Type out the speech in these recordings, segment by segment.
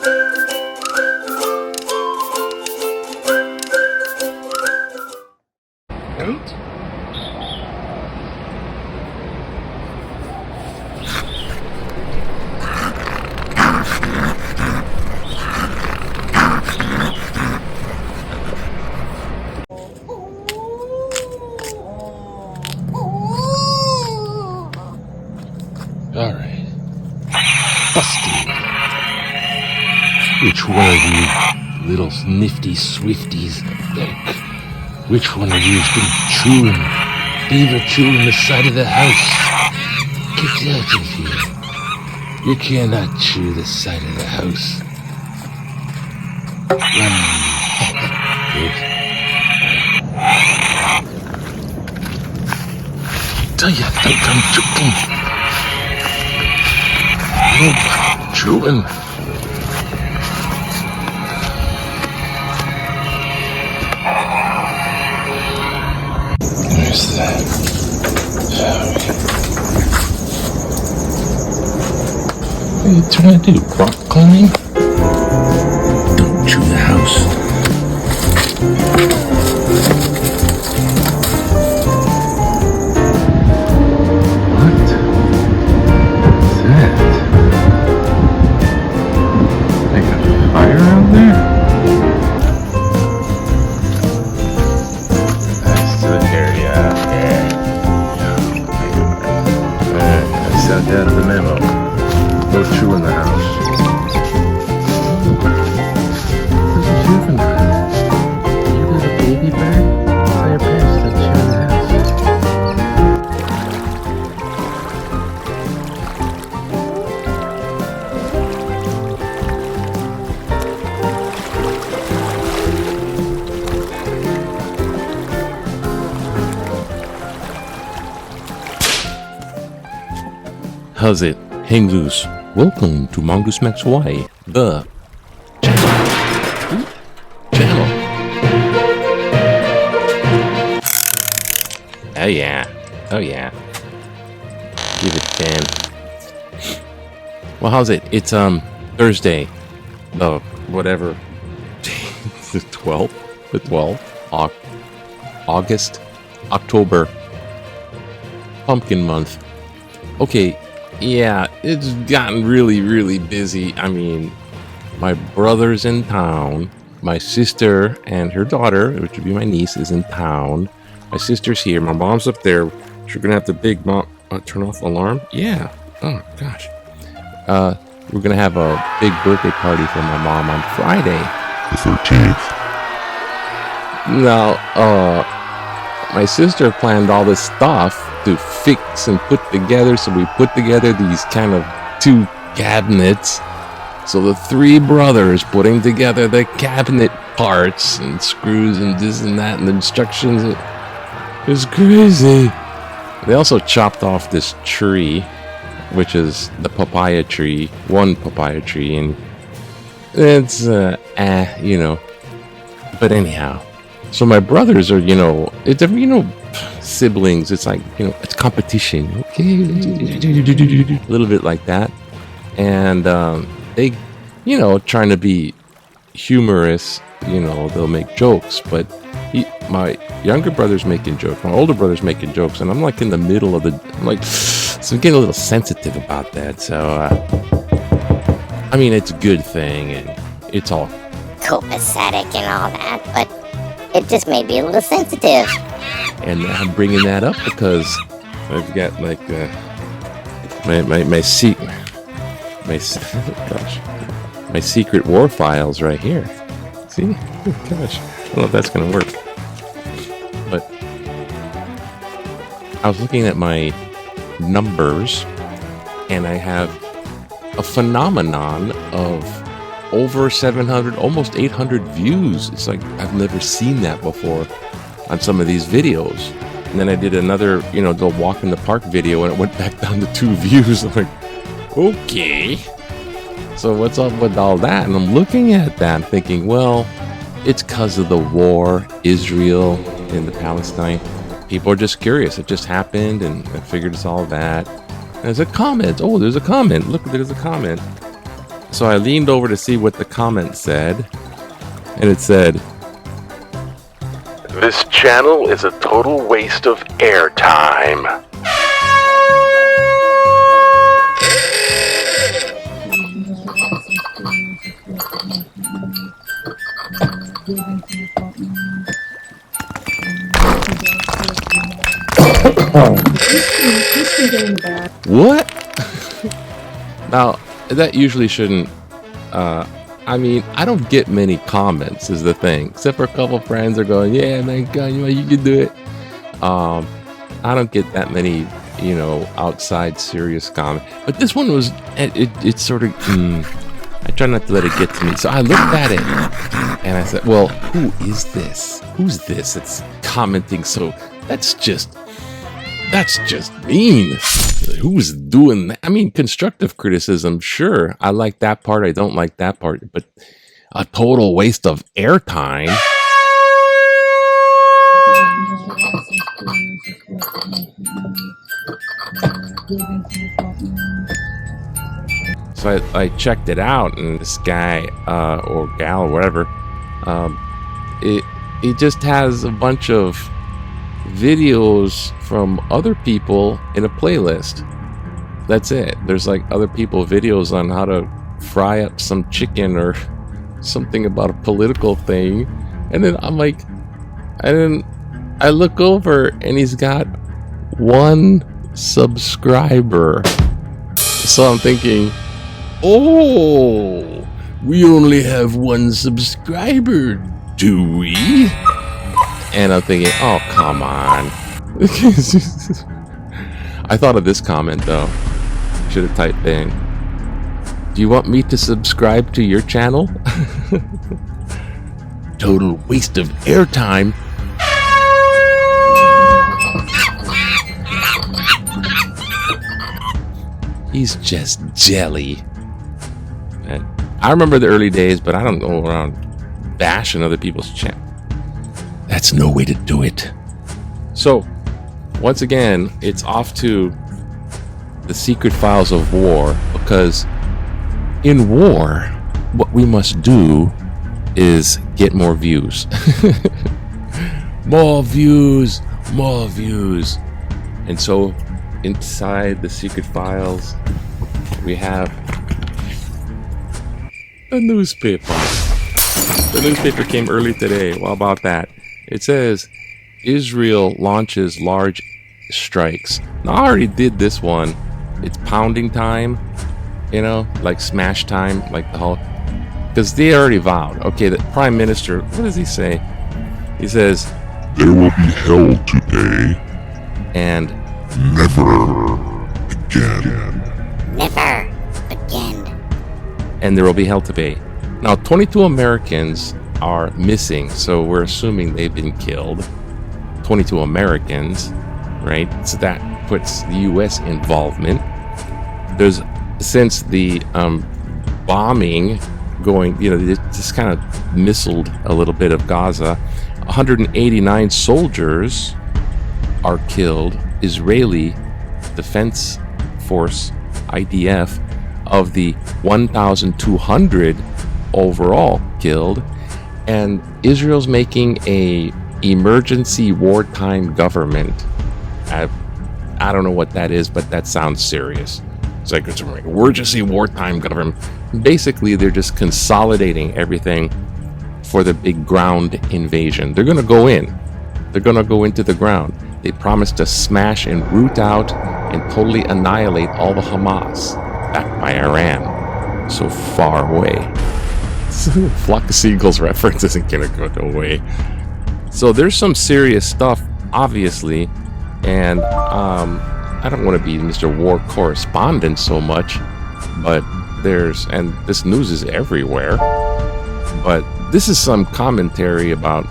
Right? All right. Busted. Which one of you little nifty swifties think? Which one of you has been beaver chewing the side of the house? Get out of here. You cannot chew the side of the house. Good. Tell ya, don't come chewing. No chewing. Where's that? What are you trying to do? Rock climbing? Don't chew the house. What? What's that? Like a fire out there? That's the area out there. I sent out the memo. No chewing the house. What are you doing? You little baby bird? Tell your parents to chew the house. How's it? Hang loose. Welcome to Mongoose Max Hawaii, the channel. Oh yeah. Give it 10. Well, how's it? It's Thursday. Whatever. The 12th. October. Pumpkin month. Okay. Yeah, it's gotten really, really busy. I mean, my brother's in town. My sister and her daughter, which would be my niece, is in town. My sister's here. My mom's up there. She's gonna have the big mom turn off alarm. Yeah. Oh gosh. We're gonna have a big birthday party for my mom on Friday, the 13th. Now, my sister planned all this stuff to fix and put together, so we put together these kind of two cabinets. So the three brothers putting together the cabinet parts and screws and this and that and the instructions. It was crazy. They also chopped off this tree, which is the papaya tree, one papaya tree, and it's you know. But anyhow, so my brothers are, it's siblings. It's like, it's competition. Okay, a little bit like that, and they, trying to be humorous. They'll make jokes, but my younger brother's making jokes, my older brother's making jokes, and I'm like in the middle of so I'm getting a little sensitive about that. So, I mean, it's a good thing, and it's all copacetic and all that, but it just may be a little sensitive. And I'm bringing that up because I've got like my secret war files right here. See? Oh, gosh, I don't know if that's gonna work. But I was looking at my numbers, and I have a phenomenon of over 700, almost 800 views. It's like I've never seen that before on some of these videos. And then I did another, the walk in the park video, and it went back down to 2 views. I'm like, okay, so what's up with all that? And I'm looking at that thinking, well, it's because of the war, Israel and the Palestine. People are just curious. It just happened, and I figured it's all that. And there's a comment. Oh, there's a comment. Look, there's a comment. So I leaned over to see what the comment said, and it said, "This channel is a total waste of airtime." What? Now, that usually shouldn't, I mean, I don't get many comments is the thing, except for a couple friends are going, yeah, man, God, you can do it. I don't get that many, outside serious comments, but this one was, it sort of, I try not to let it get to me. So I looked at it and I said, well, who is this? Who's this? It's commenting. So that's just mean. Who's doing that? I mean, constructive criticism, sure. I like that part. I don't like that part. But a total waste of airtime. So I checked it out, and this guy or gal or whatever, it just has a bunch of videos from other people in a playlist. That's it. There's like other people videos on how to fry up some chicken or something about a political thing, and then I'm like, I look over and he's got 1 subscriber. So I'm thinking, oh, we only have 1 subscriber, do we? And I'm thinking, oh, come on. I thought of this comment, though. Should have typed in, do you want me to subscribe to your channel? Total waste of airtime. He's just jelly. And I remember the early days, but I don't go around bashing other people's channel. That's no way to do it. So, once again, it's off to the secret files of war, because in war, what we must do is get more views. More views, more views. And so, inside the secret files, we have a newspaper. The newspaper came early today. Well, about that. It says, Israel launches large strikes. Now, I already did this one. It's pounding time, like smash time, like the Hulk. Because they already vowed. Okay, the Prime Minister, what does he say? He says, there will be hell today. And never again. Never again. And there will be hell to pay. Now, 22 Americans are missing, so we're assuming they've been killed. 22 Americans, right? So that puts the U.S. involvement. There's, since the bombing going, they just kind of missiled a little bit of Gaza, 189 soldiers are killed. Israeli Defense Force, IDF, of the 1,200 overall killed. And Israel's making a emergency wartime government. I don't know what that is, but that sounds serious. It's like it's an emergency wartime government. Basically, they're just consolidating everything for the big ground invasion. They're going to go in. They're going to go into the ground. They promised to smash and root out and totally annihilate all the Hamas, backed by Iran, so far away. Flock of Seagulls reference isn't going to go away. So there's some serious stuff, obviously, and I don't want to be Mr. War Correspondent so much, but and this news is everywhere, but this is some commentary about,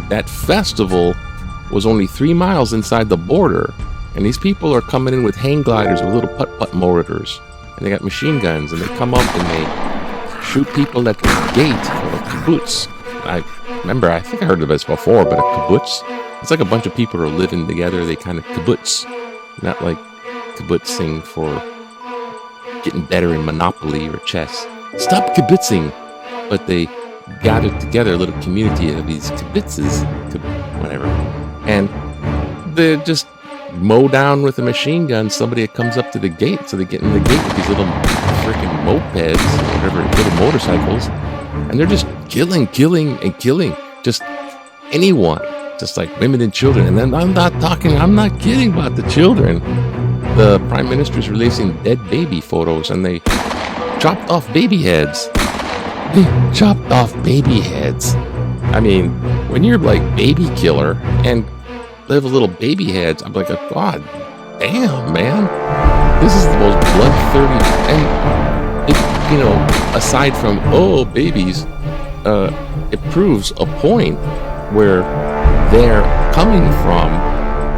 that festival was only 3 miles inside the border, and these people are coming in with hang gliders with little putt-putt mortars, and they got machine guns, and they come up and they shoot people at the gate of a kibbutz. I think I heard of this before, but a kibbutz, it's like a bunch of people are living together. They kind of kibbutz, not like kibbutzing for getting better in Monopoly or chess. stop kibitzing. But they gathered together a little community of these kibitzes, whatever, and they just mow down with a machine gun somebody that comes up to the gate. So they get in the gate with these little freaking mopeds, whatever, little motorcycles, and they're just killing, just anyone, just like women and children. And then I'm not kidding about the children. The prime minister is releasing dead baby photos, and they chopped off baby heads. I mean, when you're like baby killer and they have little baby heads, I'm like, God damn, man, this is the most blood-thirsty. And it, aside from babies, it proves a point where they're coming from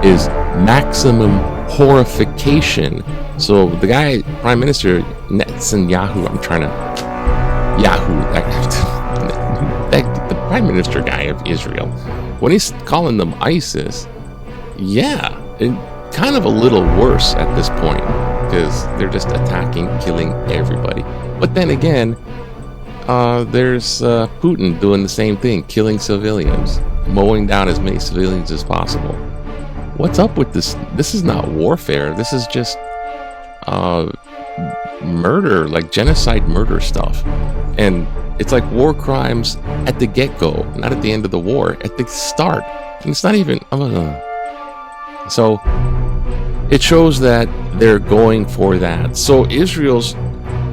is maximum horrification. So the guy, Prime Minister Netanyahu, the Prime Minister guy of Israel, when he's calling them ISIS, kind of a little worse at this point, because they're just attacking, killing everybody. But then again, there's Putin doing the same thing, killing civilians, mowing down as many civilians as possible. What's up with this? This is not warfare. This is just murder, like genocide murder stuff. And it's like war crimes at the get-go, not at the end of the war, at the start. And it's not even... So it shows that they're going for that. So Israel's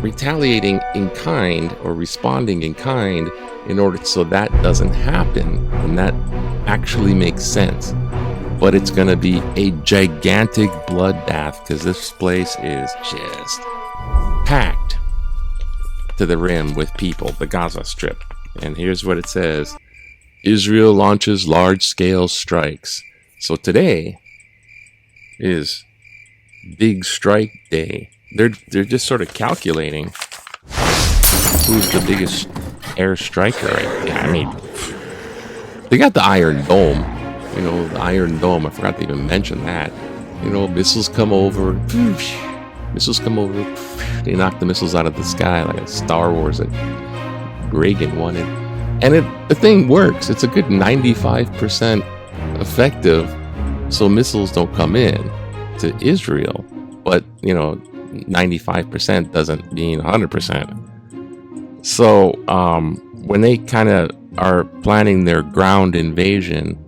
retaliating in kind, or responding in kind, in order so that doesn't happen. And that actually makes sense. But it's going to be a gigantic bloodbath, because this place is just packed to the rim with people, the Gaza Strip. And here's what it says. Israel launches large-scale strikes. So today is Big Strike Day. They're just sort of calculating who's the biggest air striker. I mean, they got the Iron Dome. The Iron Dome. I forgot to even mention that. Missiles come over. They knock the missiles out of the sky like a Star Wars that Reagan wanted. And the thing works. It's a good 95% effective, so missiles don't come in to Israel. But, 95% doesn't mean 100%. So when they kind of are planning their ground invasion,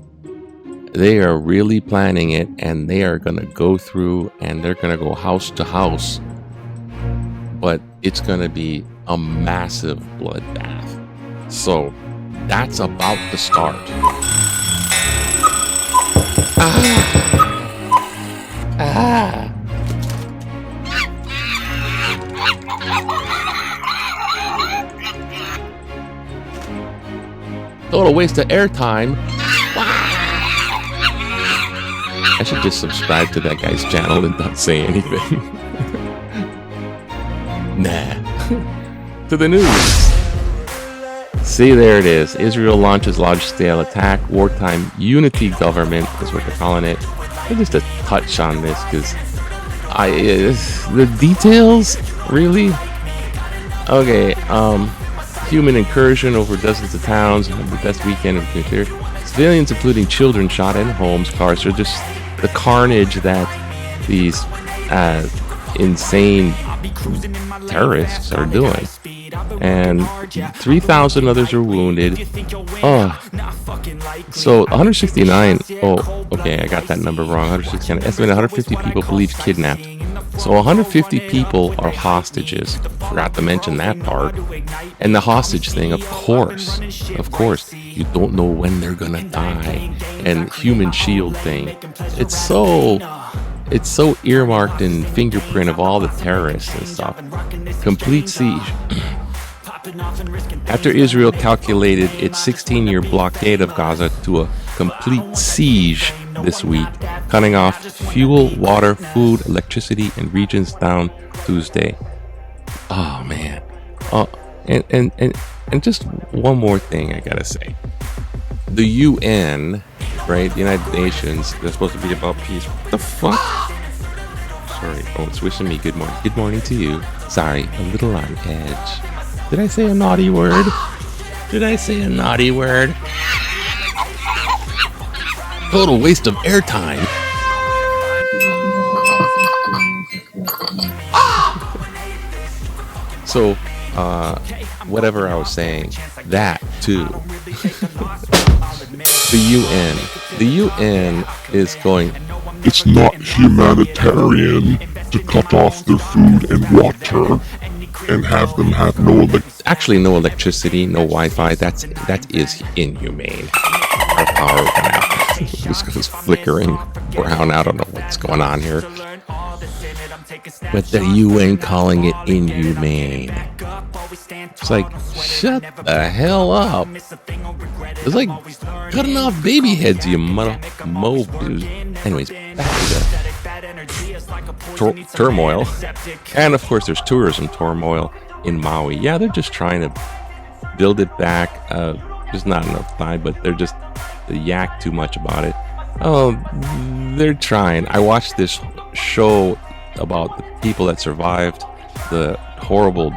they are really planning it, and they are going to go through, and they're going to go house to house. But it's going to be a massive bloodbath. So that's about to start. Total waste of airtime. I should just subscribe to that guy's channel and not say anything. Nah. To the news. See, there it is. Israel launches large-scale attack. Wartime unity government is what they're calling it. And just a touch on this, because the details, really? Okay, human incursion over dozens of towns. The best weekend of nuclear. Civilians, including children, shot in homes, cars. So just the carnage that these insane terrorists are doing. And 3,000 others are wounded. So 169. Oh, okay, I got that number wrong. 169. Estimated 150 people believed kidnapped. So 150 people are hostages. Forgot to mention that part. And the hostage thing, of course, you don't know when they're gonna die. And human shield thing. It's so earmarked and fingerprint of all the terrorists and stuff. Complete siege. After Israel calculated its 16-year blockade of Gaza to a complete siege this week, cutting off fuel, water, food, electricity, and regions down Tuesday. Oh man. And just one more thing I gotta say. The UN, right? The United Nations, they're supposed to be about peace. What the fuck? Sorry. Oh, it's wishing me good morning. Good morning to you. Sorry, a little on edge. Did I say a naughty word? Did I say a naughty word? Total waste of airtime. So, whatever I was saying, that too. The UN is going, it's not humanitarian to cut off their food and water and have them have no actually no electricity, no Wi-Fi. That is inhumane. Our power went out. This goes flickering brown. I don't know what's going on here. But the UN calling it inhumane. It's like, shut the hell up. It's like cutting off baby heads, you dude. Anyways, back to the turmoil. And of course, there's tourism turmoil in Maui. Yeah, they're just trying to build it back. There's not enough time, but they yak too much about it. Oh, they're trying. I watched this show about the people that survived the horrible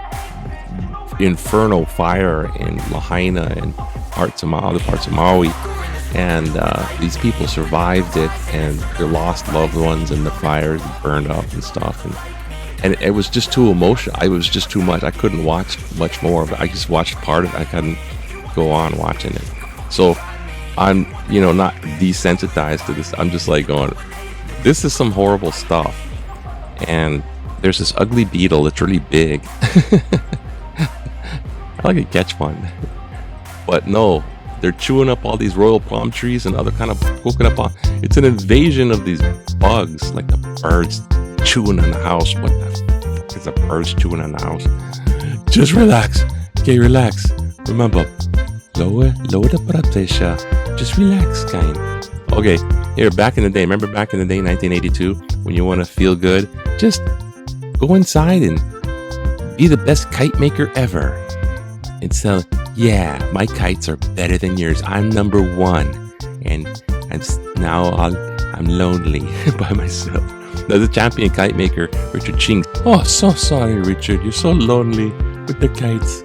inferno fire in Lahaina and other parts of Maui, and these people survived it, and they lost loved ones, and the fires burned up and stuff, and it was just too emotional. It was just too much. I couldn't watch much more, but I just watched part of it. I couldn't go on watching it. So I'm, not desensitized to this. I'm just like going, this is some horrible stuff. And there's this ugly beetle that's really big. I like to catch one. But no, they're chewing up all these royal palm trees and other kind of coconut palm. It's an invasion of these bugs, like the birds chewing on the house. What the fuck is the birds chewing on the house? Just relax. Okay, relax. Remember, lower the blood pressure. Just relax, kind. Okay, here, back in the day, remember back in the day, 1982, when you want to feel good, just go inside and be the best kite maker ever. And so, yeah, my kites are better than yours. I'm number one. And now I'm lonely by myself. Now, the champion kite maker, Richard Ching. Oh, so sorry, Richard. You're so lonely with the kites.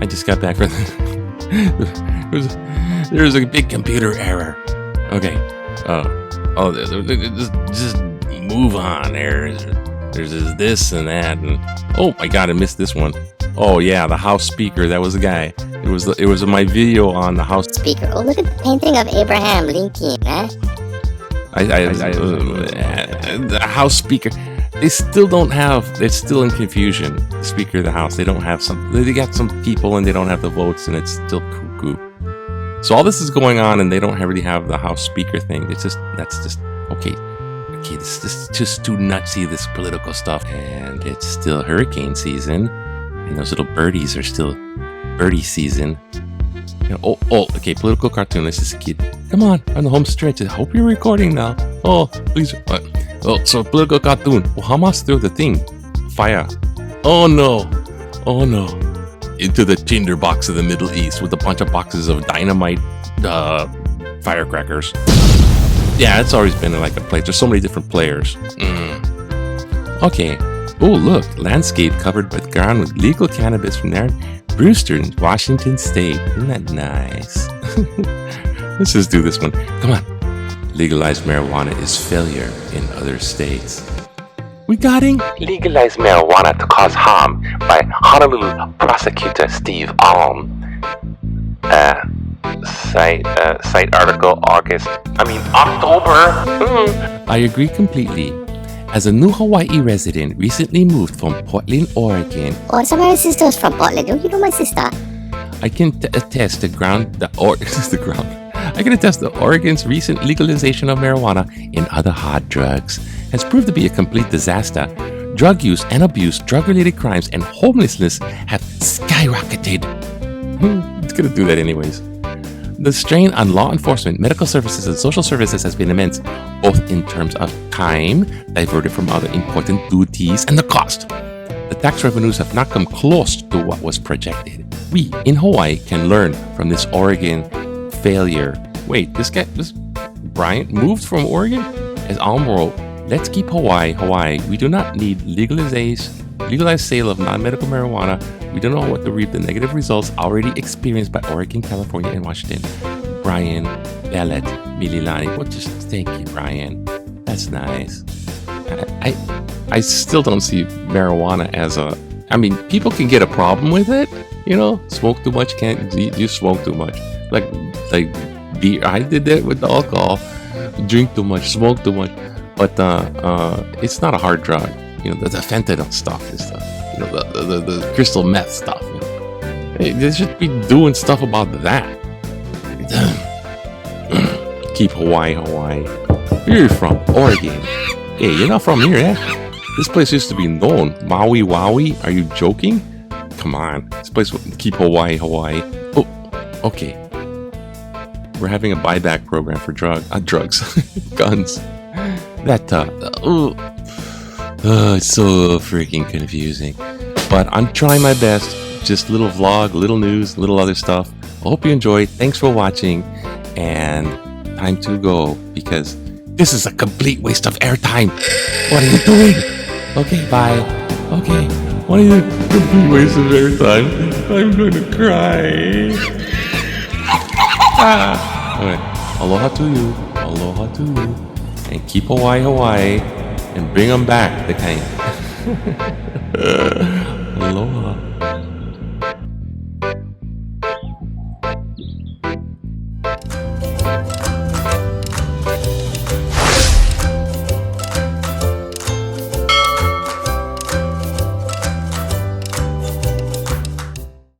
I just got back from there was a big computer error. Okay. Just move on. There's this and that, and oh my god, I missed this one. Oh yeah, the house speaker. That was the guy. It was my video on the house speaker. Oh, look at the painting of Abraham Lincoln, huh? The house speaker. They still don't have. It's still in confusion. The Speaker of the House. They don't have some. They got some people and they don't have the votes, and it's still cuckoo. So all this is going on, and they don't really have the House Speaker thing. That's just okay. Okay, this is just too nutsy, this political stuff. And it's still hurricane season, and those little birdies are still birdie season. Okay, political cartoon. This is a kid. Come on the home stretch. I hope you're recording now. Oh, please. So political cartoon. Well, Hamas threw the thing. Fire. Oh no. Into the tinder box of the Middle East with a bunch of boxes of dynamite, firecrackers. Yeah, it's always been like a place. There's so many different players. Okay. Oh, look. Landscape covered with ground with legal cannabis from there. Brewster in Washington State. Isn't that nice? Let's just do this one. Come on. Legalized marijuana is failure in other states. We got it. Legalized marijuana to cause harm by Honolulu prosecutor Steve Alm. Site article October. I agree completely. As a new Hawaii resident recently moved from Portland, Oregon. Oh, some of my sisters from Portland. You know my sister. I can attest the Oregon's recent legalization of marijuana and other hard drugs has proved to be a complete disaster. Drug use and abuse, drug-related crimes, and homelessness have skyrocketed. It's gonna do that anyways. The strain on law enforcement, medical services, and social services has been immense, both in terms of time diverted from other important duties and the cost. The tax revenues have not come close to what was projected. We, in Hawaii, can learn from this Oregon failure. Wait, this Bryant moved from Oregon? As Alm wrote, let's keep Hawaii. We do not need legalization legalized sale of non-medical marijuana. We don't know what to reap the negative results already experienced by Oregon, California, and Washington. Brian Bellet Mililani. Well, just thank you, Brian. That's nice. I still don't see marijuana as a... I mean, people can get a problem with it, you know? Smoke too much, can't... You smoke too much. Like beer. I did that with the alcohol. Drink too much, smoke too much. But it's not a hard drug. You know, the fentanyl stuff is you know, the crystal meth stuff. You know? They should be doing stuff about that. Keep Hawaii. Where are you from? Oregon. Hey, you're not from here, eh? This place used to be known. Maui Wowie? Are you joking? Come on. This place will keep Hawaii. Oh, okay. We're having a buyback program for drugs. Guns. That, it's so freaking confusing. But I'm trying my best. Just little vlog, little news, little other stuff. I hope you enjoyed. Thanks for watching. And time to go because this is a complete waste of airtime. What are you doing? Okay, bye. Okay. What are you doing? Complete waste of airtime. I'm going to cry. Okay. Aloha to you. Aloha to you. And keep Hawaii. And bring them back, the kind. Aloha.